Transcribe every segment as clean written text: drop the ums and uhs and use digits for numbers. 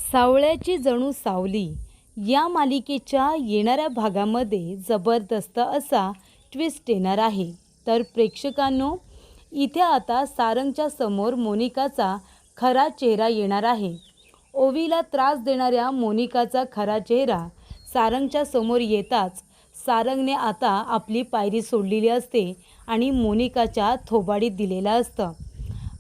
सावळ्याची जणू सावली या मालिकेच्या येणाऱ्या भागामध्ये जबरदस्त असा ट्विस्ट येणार आहे. तर प्रेक्षकांनो, इथे आता सारंगच्या समोर मोनिकाचा खरा चेहरा येणार आहे. ओवीला त्रास देणाऱ्या मोनिकाचा खरा चेहरा सारंगच्या समोर येताच सारंगने आता आपली पायरी सोडलेली असते आणि मोनिकाच्या थोबाडीत दिलेलं असतं.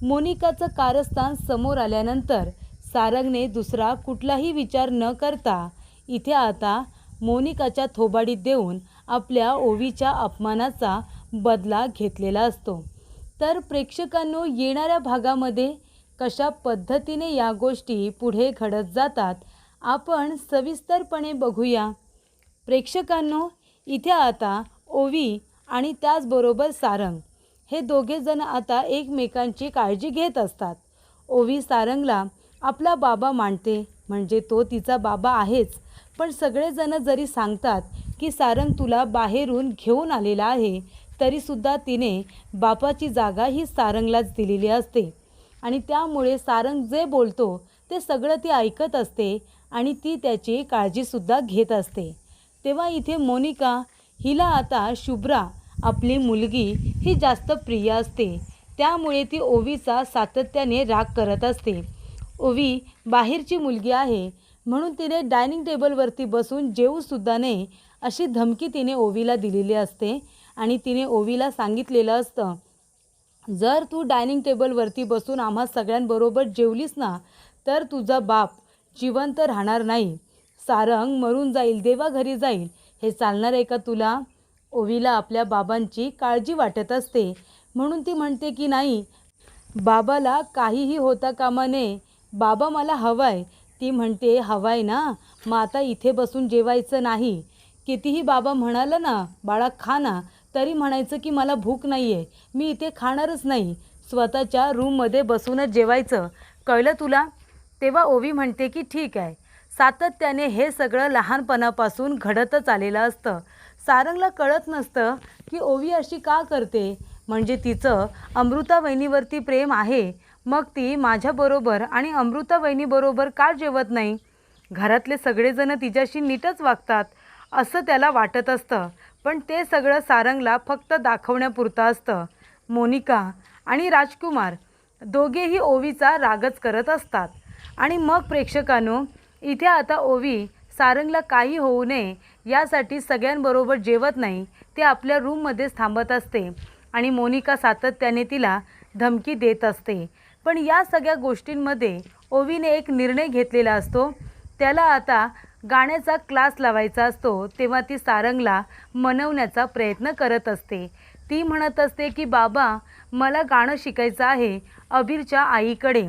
मोनिकाचं कारस्थान समोर आल्यानंतर सारंगने दुसरा कुठलाही विचार न करता इथे आता मोनिकाच्या थोबाडीत देऊन आपल्या ओवीच्या अपमानाचा बदला घेतलेला असतो. तर प्रेक्षकांनो, येणाऱ्या भागामध्ये कशा पद्धतीने या गोष्टी पुढे घडत जातात आपण सविस्तरपणे बघूया. प्रेक्षकांनो, इथे आता ओवी आणि त्याचबरोबर सारंग हे दोघेजण आता एकमेकांची काळजी घेत असतात. ओवी सारंगला आपला बाबा मानते, म्हणजे तो तिचा बाबा आहेच. पण सगळेजण जरी सांगतात की सारंग तुला बाहेरून घेऊन आलेला आहे, तरीसुद्धा तिने बापाची जागा ही सारंगलाच दिलेली असते आणि त्यामुळे सारंग जे बोलतो ते सगळं ती ऐकत असते आणि ती त्याची काळजीसुद्धा घेत असते. तेव्हा इथे मोनिका हिला आता शुभ्रा आपली मुलगी ही जास्त प्रिय असते, त्यामुळे ती ओवीचा सातत्याने राग करत असते. ओवी बाहेरची मुलगी आहे म्हणून तिने डायनिंग टेबलवरती बसून जेवूसुद्धा नये अशी धमकी तिने ओवीला दिलेली असते आणि तिने ओवीला सांगितलेलं असतं, जर तू डायनिंग टेबलवरती बसून आम्हा सगळ्यांबरोबर जेवलीस ना तर तुझा बाप जिवंत राहणार नाही, सारंग मरून जाईल, देवाघरी जाईल. हे चालणार आहे का तुला? ओवीला आपल्या बाबांची काळजी वाटत असते म्हणून ती म्हणते की नाही, बाबाला काहीही होता कामा नये, बाबा मला हवाय. ती म्हणते हवाय ना, मग आता इथे बसून जेवायचं नाही. कितीही बाबा म्हणालं ना बाळा खा ना, तरी म्हणायचं की मला भूक नाही आहे, मी इथे खाणारच नाही, स्वतःच्या रूममध्ये बसूनच जेवायचं, कळलं तुला? तेव्हा ओवी म्हणते की ठीक आहे. सातत्याने हे सगळं लहानपणापासून घडतच आलेलं असतं. सारंगला कळत नसतं की ओवी अशी का करते, म्हणजे तिचं अमृता वहिनीवरती प्रेम आहे, मग ती माझ्याबरोबर आणि अमृता वहिनीबरोबर का जेवत नाही? घरातले सगळेजण तिच्याशी नीटच वागतात असं त्याला वाटत असतं, पण ते सगळं सारंगला फक्त दाखवण्यापुरतं असतं. मोनिका आणि राजकुमार दोघेही ओवीचा रागच करत असतात. आणि मग प्रेक्षकांनो, इथे आता ओवी सारंगला काही होऊ नये यासाठी सगळ्यांबरोबर जेवत नाही, ते आपल्या रूममध्येच थांबत असते आणि मोनिका सातत्याने तिला धमकी देत असते. पण या सगळ्या गोष्टींमध्ये ओवीने एक निर्णय घेतलेला असतो, त्याला आता गाण्याचा क्लास लावायचा असतो. तेव्हा ती सारंगला मनवण्याचा प्रयत्न करत असते. ती म्हणत असते की बाबा मला गाणं शिकायचं आहे अबीरच्या आईकडे.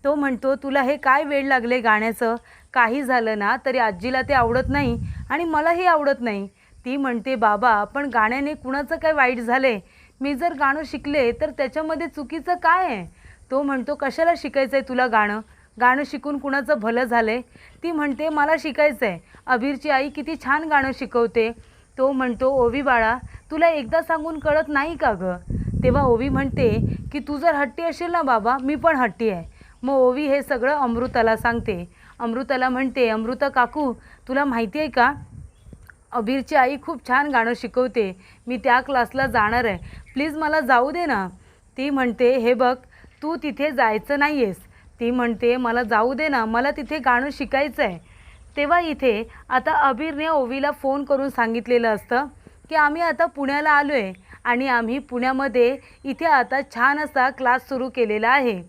तो म्हणतो तुला हे काय वेळ लागले गाण्याचं, काही झालं ना तरी आजीला ते आवडत नाही आणि मलाही आवडत नाही. ती म्हणते बाबा पण गाण्याने कुणाचं काय वाईट झाले, मी जर गाणं शिकले तर त्याच्यामध्ये चुकीचं काय आहे? तो म्हणतो कशाला शिकायचं आहे तुला गाणं, गाणं शिकून कुणाचं भलं झालं आहे? ती म्हणते मला शिकायचं आहे, अबीरची आई किती छान गाणं शिकवते. तो म्हणतो ओवी बाळा तुला एकदा सांगून कळत नाही का गं? तेव्हा ओवी म्हणते की तू जर हट्टी असेल ना बाबा, मी पण हट्टी आहे. मग ओवी हे सगळं अमृताला सांगते. अमृताला म्हणते अमृता काकू तुला माहिती आहे का, अबीरची आई खूप छान गाणं शिकवते, मी त्या क्लासला जाणार आहे, प्लीज मला जाऊ दे ना. ती म्हणते हे बघ तू तिथे जायचं नाही आहेस. ती म्हणते मला जाऊ दे ना, मला तिथे गाणं शिकायचं आहे. तेव्हा इथे आता अबीरने ओवीला फोन करून सांगितलेलं असतं की आम्ही आता पुण्याला आलो आहे आणि आम्ही पुण्यामध्ये इथे आता छान असा क्लास सुरू केलेला आहे.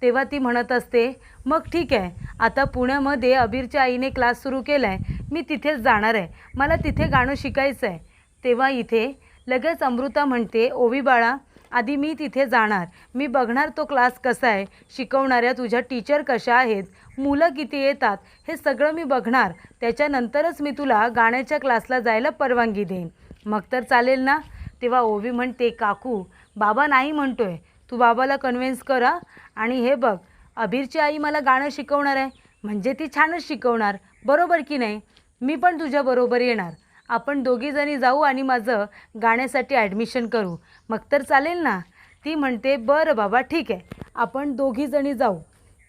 तेव्हा ती म्हणत असते मग ठीक आहे, आता पुण्यामध्ये अबीरच्या आईने क्लास सुरू केला आहे, मी तिथेच जाणार आहे, मला तिथे गाणं शिकायचं आहे. तेव्हा इथे लगेच अमृता म्हणते ओवी बाळा आधी मी तिथे जाणार, मी बघणार तो क्लास कसा आहे, शिकवणाऱ्या तुझ्या टीचर कशा आहेत, मुलं किती येतात, हे सगळं मी बघणार, त्याच्यानंतरच मी तुला गाण्याच्या क्लासला जायला परवानगी देईन, मग तर चालेल ना? तेव्हा ओवी म्हणते काकू बाबा नाही म्हणतोय, तू बाबाला कन्व्हिन्स करा. आणि हे बघ अबीरची आई मला गाणं शिकवणार आहे म्हणजे ती छानच शिकवणार, बरोबर की नाही? मी पण तुझ्याबरोबर येणार, आपण दोघीजणी जाऊ आणि माझं गाण्यासाठी ॲडमिशन करू, मग तर चालेल ना? ती म्हणते बरं बाबा ठीक आहे, आपण दोघीजणी जाऊ.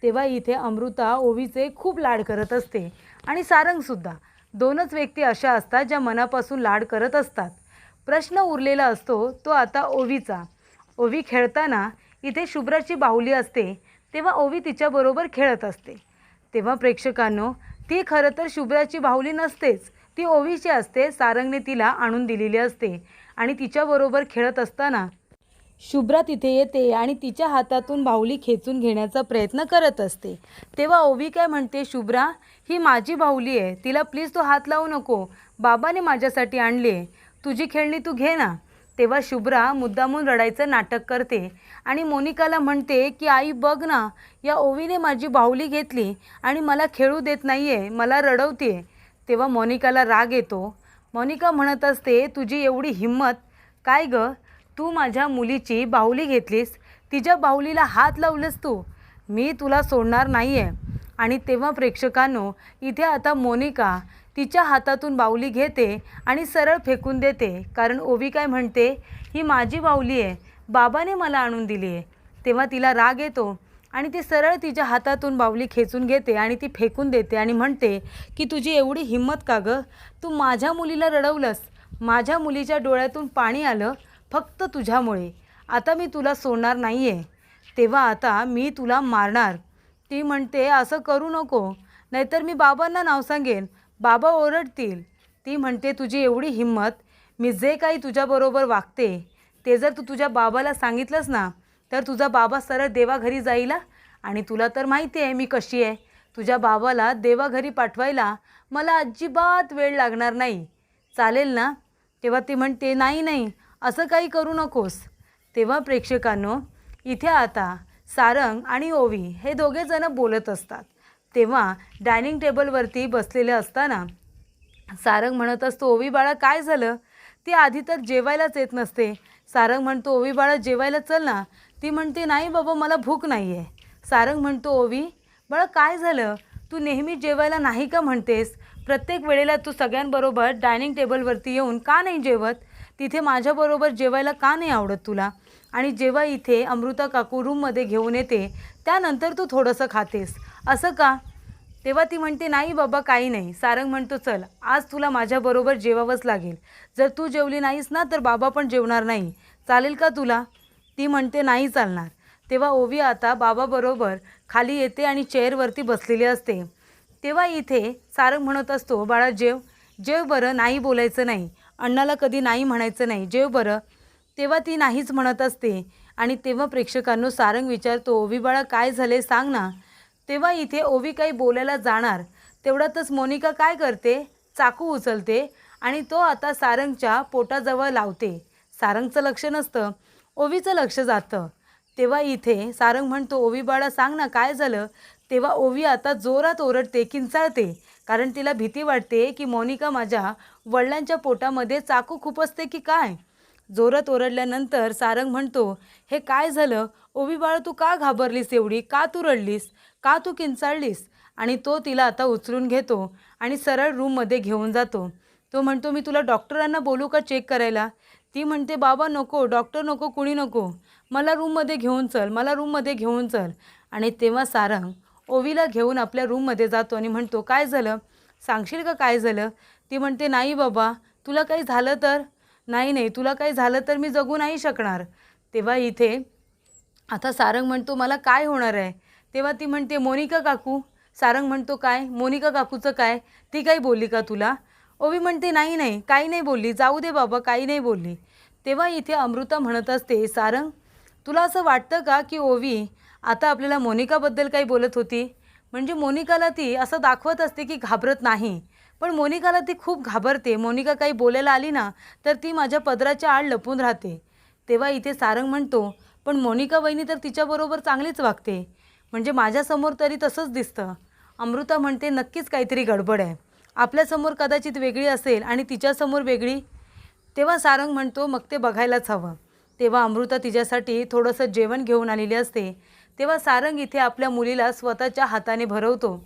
तेव्हा इथे अमृता ओवीचे खूप लाड करत असते आणि सारंगसुद्धा. दोनच व्यक्ती अशा असतात ज्या मनापासून लाड करत असतात. प्रश्न उरलेला असतो तो आता ओवीचा. ओवी खेळताना इथे शुभ्राची बाहुली असते, तेव्हा ओवी तिच्याबरोबर खेळत असते. तेव्हा प्रेक्षकांनो, ती खरं तर शुभ्राची बाहुली नसतेच, ती ओवीची असते. सारंगने तिला आणून दिलेली असते आणि तिच्याबरोबर खेळत असताना शुभ्रा तिथे येते आणि तिच्या हातातून बाहुली खेचून घेण्याचा प्रयत्न करत असते. तेव्हा ओवी काय म्हणते, शुभ्रा ही माझी बाहुली आहे, तिला प्लीज तू हात लावू नको, बाबाने माझ्यासाठी आणली आहे, तुझी खेळणी तू घे ना. तेव्हा शुभ्रा मुद्दामून रडायचं नाटक करते आणि मोनिकाला म्हणते की आई बघ ना, या ओवीने माझी बाहुली घेतली आणि मला खेळू देत नाही आहे, मला रडवते. तेव्हा मोनिकाला राग येतो. मोनिका म्हणत असते, तुझी एवढी हिंमत काय गं, तू माझ्या मुलीची बाहुली घेतलीस, तिच्या बाहुलीला हात लावलंस तू, मी तुला सोडणार नाही आहे. आणि तेव्हा प्रेक्षकांनो, इथे आता मोनिका तिच्या हातातून बाहुली घेते आणि सरळ फेकून देते. कारण ओवी काय म्हणते, ही माझी बाहुली आहे, बाबाने मला आणून दिली आहे. तेव्हा तिला राग येतो आणि ती सरळ तिच्या हातातून बाहुली खेचून घेते आणि ती फेकून देते आणि म्हणते की तुझी एवढी हिंमत का गं, तू माझ्या मुलीला रडवलंस, माझ्या मुलीच्या डोळ्यातून पाणी आलं फक्त तुझ्यामुळे, आता मी तुला सोडणार नाही आहे, तेव्हा आता मी तुला मारणार. ती म्हणते असं करू नको, नाहीतर मी बाबांना नाव सांगेन, बाबा ओरडतील. ती म्हणते तुझी एवढी हिंमत, मी जे काही तुझ्याबरोबर वागते ते जर तू तुझ्या बाबाला सांगितलंस ना, तर तुझा बाबा सरळ देवाघरी जाईल. आणि तुला तर माहिती आहे मी कशी आहे, तुझ्या बाबाला देवाघरी पाठवायला मला अजिबात वेळ लागणार नाही, चालेल ना. तेव्हा ती म्हणते नाही नाही, असं काही करू नकोस. तेव्हा प्रेक्षकांनो, इथे आता सारंग आणि ओवी हे दोघेजणं बोलत असतात. तेव्हा डायनिंग टेबलवरती बसलेले असताना सारंग म्हणत असतो, ओवी बाळा काय झालं, ती आधी तर जेवायलाच येत नसते. सारंग म्हणतो, ओवी बाळा जेवायला चल ना. ती म्हणते नाही बाबा, मला भूक नाही आहे. सारंग म्हणतो, ओवी बाळा काय झालं, तू नेहमी जेवायला नाही का म्हणतेस, प्रत्येक वेळेला तू सगळ्यांबरोबर डायनिंग टेबलवरती येऊन का नाही जेवत, तिथे माझ्याबरोबर जेवायला का नाही आवडत तुला, आणि जेव्हा इथे अमृता काकू रूममध्ये घेऊन येते त्यानंतर तू थोडंसं खातेस, असं का. तेव्हा ती म्हणते नाही बाबा काही नाही. सारंग म्हणतो, चल आज तुला माझ्याबरोबर जेवावंच लागेल, जर तू जेवली नाहीस ना तर बाबा पण जेवणार नाही, चालेल का तुला. ती म्हणते नाही चालणार. तेव्हा ओवी आता बाबाबरोबर खाली येते आणि चेअरवरती बसलेली असते. तेव्हा इथे सारंग म्हणत असतो, बाळा जेव जेव बरं, नाही बोलायचं नाही, अण्णाला कधी नाही म्हणायचं नाही, जेव बरं. तेव्हा ती नाहीच म्हणत असते. आणि तेव्हा प्रेक्षकांनो, सारंग विचारतो, ओवी बाळा काय झाले सांग ना. तेव्हा इथे ओवी काही बोलायला जाणार तेवढ्यातच मोनिका काय करते, चाकू उचलते आणि तो आता सारंगच्या पोटाजवळ लावते. सारंगचं लक्ष नसतं, ओवीचं लक्ष जातं. तेव्हा इथे सारंग म्हणतो, ओवी बाळा सांग ना काय झालं. तेव्हा ओवी आता जोरात ओरडते, किंचाळते, कारण तिला भीती वाटते की मोनिका माझ्या वडिलांच्या पोटामध्ये चाकू खुपसते की काय. जोरात ओरडल्यानंतर सारंग म्हणतो, हे काय झालं ओवी बाळा, तू का घाबरलीस एवढी, का तू रडलीस, का तू किंचाळलीस. आणि तो तिला आता उचलून घेतो आणि सरळ रूममध्ये घेऊन जातो. तो म्हणतो, मी तुला डॉक्टरांना बोलू का चेक करायला. ती म्हणते, बाबा नको, डॉक्टर नको, कुणी नको, मला रूममध्ये घेऊन चल, मला रूममध्ये घेऊन चल. आणि तेव्हा सारंग ओवीला घेऊन आपल्या रूममध्ये जातो आणि म्हणतो, काय झालं, सांगशील का काय झालं. ती म्हणते, नाही बाबा, तुला काही झालं तर. नाही नाही, तुला काही झालं तर मी जगू नाही शकणार. तेव्हा इथे आता सारंग म्हणतो, मला काय होणार आहे. तेव्हा ती म्हणते, मोनिका काकू. सारंग म्हणतो, काय मोनिका काकूचं काय, ती काही बोलली का तुला. ओवी म्हणते, नाही नाही, काही नाही बोलली, जाऊ दे बाबा, काही नाही बोलली. तेव्हा इथे अमृता म्हणत असते, सारंग तुला असं वाटतं का की ओवी आता आपल्याला मोनिकाबद्दल काही बोलत होती. म्हणजे मोनिकाला ती असं दाखवत असते की घाबरत नाही, पण मोनिकाला ती खूप घाबरते. मोनिका काही बोलायला आली ना तर ती माझ्या पदराच्या आड लपून राहते. तेव्हा इथे सारंग म्हणतो, पण मोनिका वहिनी तर तिच्याबरोबर चांगलीच वागते, म्हणजे माझ्यासमोर तरी तसंच दिसतं. अमृता म्हणते, नक्कीच काहीतरी गडबड आहे, आपल्यासमोर कदाचित वेगळी असेल आणि तिच्यासमोर वेगळी. तेव्हा सारंग म्हणतो, मग ते बघायलाच हवं. तेव्हा अमृता तिच्यासाठी थोडंसं जेवण घेऊन आलेली असते. तेव्हा सारंग इथे आपल्या मुलीला स्वतःच्या हाताने भरवतो.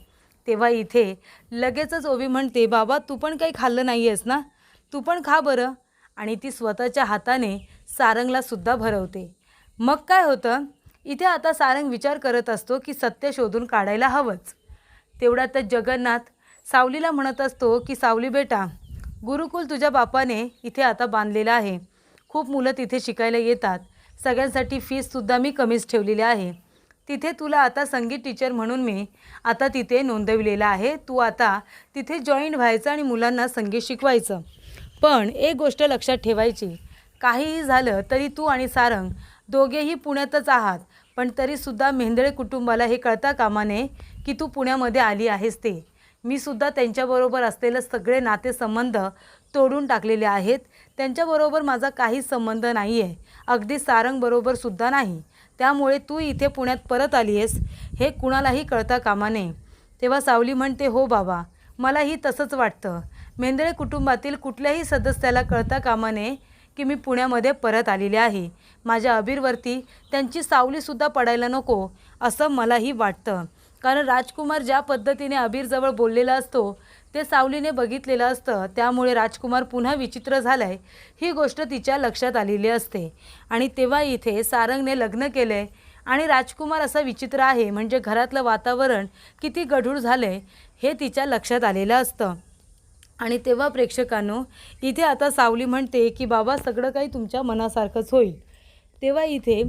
तेव्हा इथे लगेचच ओवी म्हणते, बाबा तू पण काही खाल्लं नाही आहेस ना, तू पण खा बरं. आणि ती स्वतःच्या हाताने सारंगला सुद्धा भरवते. मग काय होतं, इथे आता सारंग विचार करत असतो की सत्य शोधून काढायला हवंच. तेवढ्यातच जगन्नाथ सावलीला म्हणत असतो की सावली बेटा, गुरुकुल तुझ्या बापाने इथे आता बांधलेलं आहे. खूप मुलं तिथे शिकायला येतात. सगळ्यांसाठी फीससुद्धा मी कमीच ठेवलेली आहे. तिथे तुला आता संगीत टीचर म्हणून मी आता तिथे नोंदविलेलं आहे. तू आता तिथे जॉईन व्हायचं आणि मुलांना संगीत शिकवायचं. पण एक गोष्ट लक्षात ठेवायची, काहीही झालं तरी तू आणि सारंग दोघेही पुण्यातच आहात. पण तरीसुद्धा मेहेंदळे कुटुंबाला हे कळता कामा नये की तू पुण्यामध्ये आली आहेस ते. मी सुद्धा त्यांच्याबरोबर असलेले सगळे नातेसंबंध तोडून टाकलेले आहेत. त्यांच्याबरोबर माझा काहीच संबंध नाही आहे, अगदी सारंगबरोबर सुद्धा नाही. त्यामुळे तू इथे पुण्यात परत आली आहेस हे कुणालाही कळता कामा नये. तेव्हा सावली म्हणते, हो बाबा, मलाही तसंच वाटतं. मेहेंदळे कुटुंबातील कुठल्याही सदस्याला कळता कामा नये की मी पुण्यामध्ये परत आलेले आहे. माझ्या अबीरवरती त्यांची सावलीसुद्धा पडायला नको असं मलाही वाटतं. कारण राजकुमार ज्या पद्धतीने अबीरजवळ बोललेला असतो ते सावलीने बघितलेलं असतं. त्यामुळे राजकुमार पुन्हा विचित्र झालाय ही गोष्ट तिच्या लक्षात आलेली असते. आणि तेव्हा इथे सारंगने लग्न केलं आहे आणि राजकुमार असा विचित्र आहे म्हणजे घरातलं वातावरण किती गढूळ झालं आहे हे तिच्या लक्षात आलेलं असतं. आणि तेव्हा प्रेक्षकांनो, इथे आता सावली म्हणते की बाबा, सगळं काही तुमच्या मनासारखंच होईल. तेव्हा इथे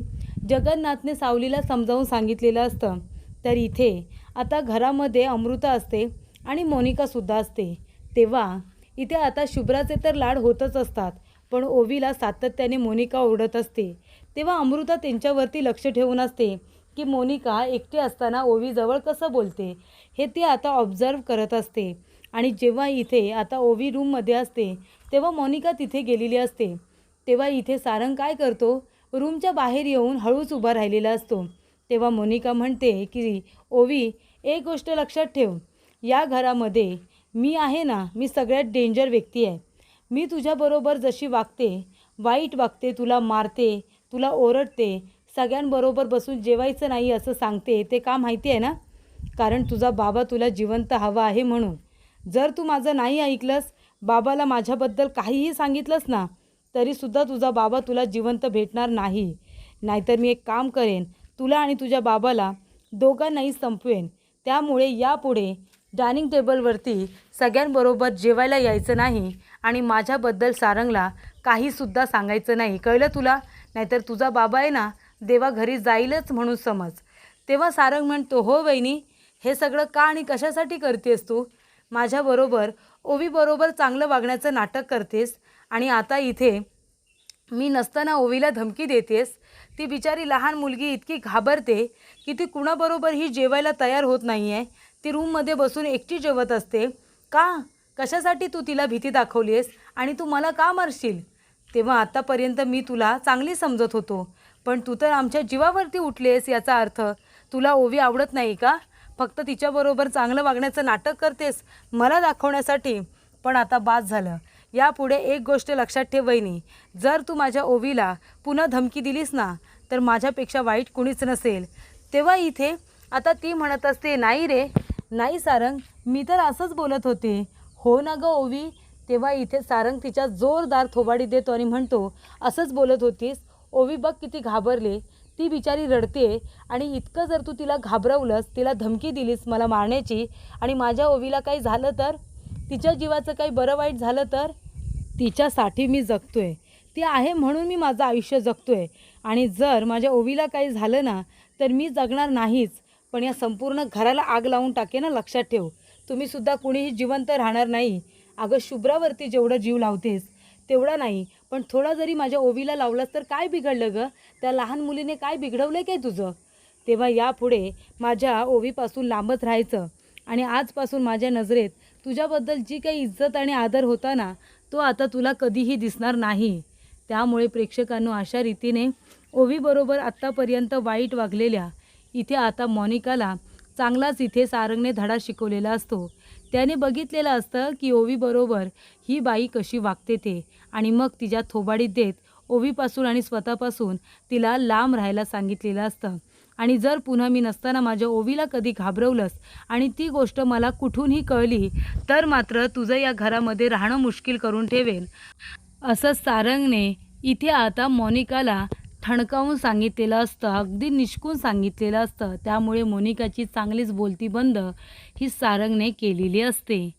जगन्नाथने सावलीला समजावून सांगितलेलं असतं. तर इथे आता घरामध्ये अमृता असते आणि मोनिकासुद्धा असते. तेव्हा इथे आता शुभ्राचे तर लाड होतच असतात, पण ओवीला सातत्याने मोनिका ओरडत असते. तेव्हा अमृता त्यांच्यावरती लक्ष ठेवून असते की मोनिका एकटी असताना ओवीजवळ कसं बोलते हे ती आता ऑब्झर्व करत असते. आणि जेव्हा इथे आता ओवी रूममध्ये असते तेव्हा मोनिका तिथे गेलेली असते. तेव्हा इथे सारंग काय करतो, रूमच्या बाहेर येऊन हळूच उभा राहिलेला असतो. तेव्हा मोनिका म्हणते की ओवी, एक गोष्ट लक्षात ठेव, या घरामध्ये मी आहे ना, मी सगळ्यात डेंजर व्यक्ती आहे. मी तुझ्याबरोबर जशी वागते, वाईट वागते, तुला मारते, तुला ओरडते, सगळ्यांबरोबर बसून जेवायचं नाही असं सांगते, ते का माहिती आहे ना? कारण तुझा बाबा तुला जिवंत हवा आहे म्हणून. जर तू माझं नाही ऐकलंस, बाबाला माझ्याबद्दल काहीही सांगितलंस ना, तरीसुद्धा तुझा बाबा तुला जिवंत भेटणार नाही. नाहीतर मी एक काम करेन, तुला आणि तुझ्या बाबाला दोघांनाही संपवेन. त्यामुळे यापुढे डायनिंग टेबलवरती सगळ्यांबरोबर जेवायला यायचं नाही आणि माझ्याबद्दल सारंगला काहीसुद्धा सांगायचं नाही, कळलं तुला? नाहीतर तुझा बाबा आहे ना, देवा घरी जाईलच म्हणून समज. तेव्हा सारंग म्हणतो, हो वहिनी, हे सगळं का आणि कशासाठी करतेस तू? माझ्याबरोबर ओवीबरोबर चांगलं वागण्याचं नाटक करतेस आणि आता इथे मी नसताना ओवीला धमकी देतेस. ती बिचारी लहान मुलगी इतकी घाबरते की ती कुणाबरोबरही जेवायला तयार होत नाही आहे. ती रूममध्ये बसून एकटी जेवत असते. का? कशासाठी तू तिला भीती दाखवली आहेस आणि तू मला का मारशील? तेव्हा आतापर्यंत मी तुला चांगली समजत होतो, पण तू तर आमच्या जीवावरती उठलेस. याचा अर्थ तुला ओवी आवडत नाही का? फक्त तिच्याबरोबर चांगलं वागण्याचं नाटक करतेस मला दाखवण्यासाठी. पण आता बास झालं. यापुढे एक गोष्ट लक्षात ठेव वहिनी, जर तू माझ्या ओवीला पुन्हा धमकी दिलीस ना, तर माझ्यापेक्षा वाईट कुणीच नसेल. तेव्हा इथे आता ती म्हणत असते, नाही रे, नाही सारंग, मी तर असंच बोलत होते. हो ना गं ओवी. तेव्हा इथे सारंग तिच्या जोरदार थोबाडी देतो आणि म्हणतो, असंच बोलत होतीस? ओवी बघ किती घाबरले, ती बिचारी रडते. आणि इतकं जर तू तिला घाबरवलंस, तिला धमकी दिलीस मला मारण्याची, आणि माझ्या ओवीला काही झालं तर, तिच्या जीवाचं काही बरं वाईट झालं तर? तिच्यासाठी मी जगतोय, ती आहे म्हणून मी माझं आयुष्य जगतोय. आणि जर माझ्या ओवीला काही झालं ना, तर मी जगणार नाहीच, पण या संपूर्ण घराला आग लावून टाके ना, लक्षात ठेव. तुम्हीसुद्धा कुणीही जिवंत राहणार नाही. अगं शुभ्रावरती जेवढं जीव लावतेस तेवढा नाही, पण थोडा जरी माझ्या ओवीला लावलास तर काय बिघडलं गं? त्या लहान मुलीने काय बिघडवलं काय तुझं? तेव्हा यापुढे माझ्या ओवीपासून लांबच राहायचं. आणि आजपासून माझ्या नजरेत तुझ्याबद्दल जी काही इज्जत आणि आदर होता ना, तो आता तुला कधीही दिसणार नाही. त्यामुळे प्रेक्षकांनो, अशा रीतीने ओवीबरोबर आत्तापर्यंत वाईट वागलेल्या इथे आता मोनिकाला चांगलाच इथे सारंगने धडा शिकवलेला असतो. त्याने बघितलेलं असतं की ओवीबरोबर ही बाई कशी वागते ते, आणि मग तिच्या थोबाडीत देत ओवीपासून आणि स्वतःपासून तिला लांब राहायला सांगितलेलं असतं. आणि जर पुन्हा मी नसताना माझ्या ओवीला कधी घाबरवलंस आणि ती गोष्ट मला कुठूनही कळली, तर मात्र तुझं या घरामध्ये राहणं मुश्किल करून ठेवेल, असं सारंगने इथे आता मोनिकाला ठणकावून सांगितलेलं असतं, अगदी निष्कून सांगितलेलं असतं. त्यामुळे मोनिकाची चांगलीच बोलती बंद ही सारंगने केलेली असते.